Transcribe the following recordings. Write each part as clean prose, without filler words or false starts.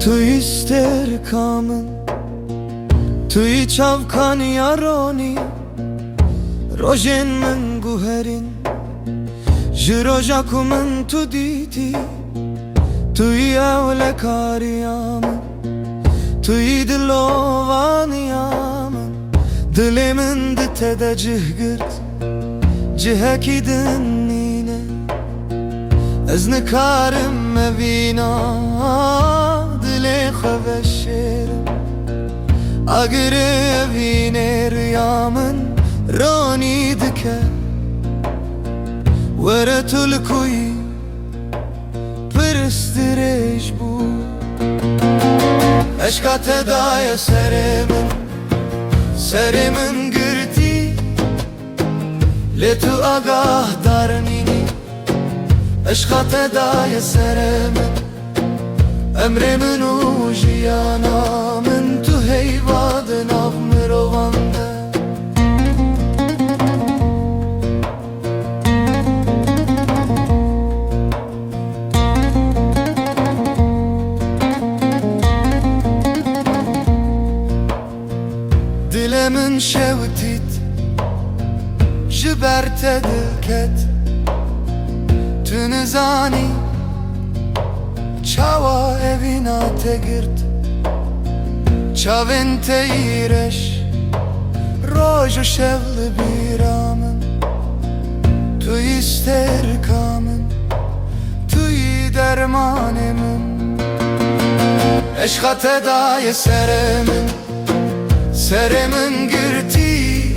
Tu ister kamın, tu i çavkan yaroni, rojen min guherin, jirojakumin tu diti, tu i evlekariyamın, tu i dilovaniyamın, dilimin ditede cihgirt, ciheki dinine, ez nikarim mevina. خبشرم اگر وین ریامن رانی دکه ورتل کوی پرسترش بو اشکات دای سرمن گرتی لتو آگاه دارنینی اشکات دای سرمن Emre min u jiyana min tu heyvadın av mirovanda. Dilemin şevtit jiberte dilket tu nizani Çava evina te girt Çavin te ireş Rojo şevli biramın Tu ister kamın Tu i dermanımın Eşkat edaye Seremin girti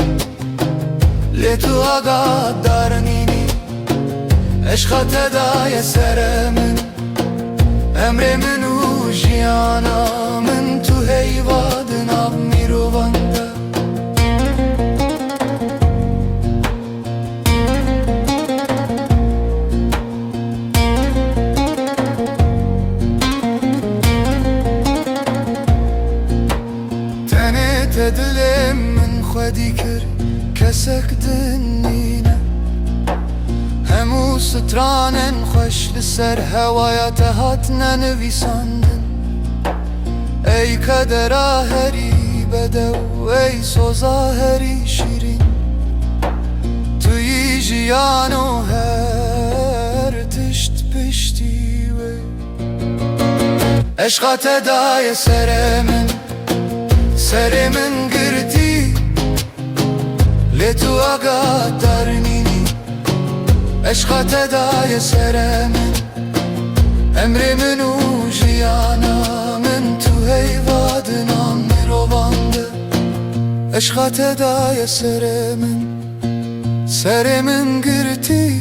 Letu aga darnini Eşkat edaye seremin Emre min u jiyana min tu heyvadın av mirovanda. Tene te dilim min xwedî kir kesek dinîne Hemû stranên xweş li ser hewaya te hatine nivîsandin Ey kedera herî bedew, ey soza herî şîrîn Tu yî jiyan û her tişt piştî wê Eşqa te daye seremin girtî lê tu agah darnînî Eşqa te daye seremin Emre min u jiyana min tu heyvadın av mirovanda. Eşqa te daye seremin girtî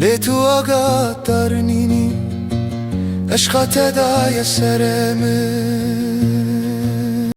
lê tu agah darnînî Eşqa te daye seremin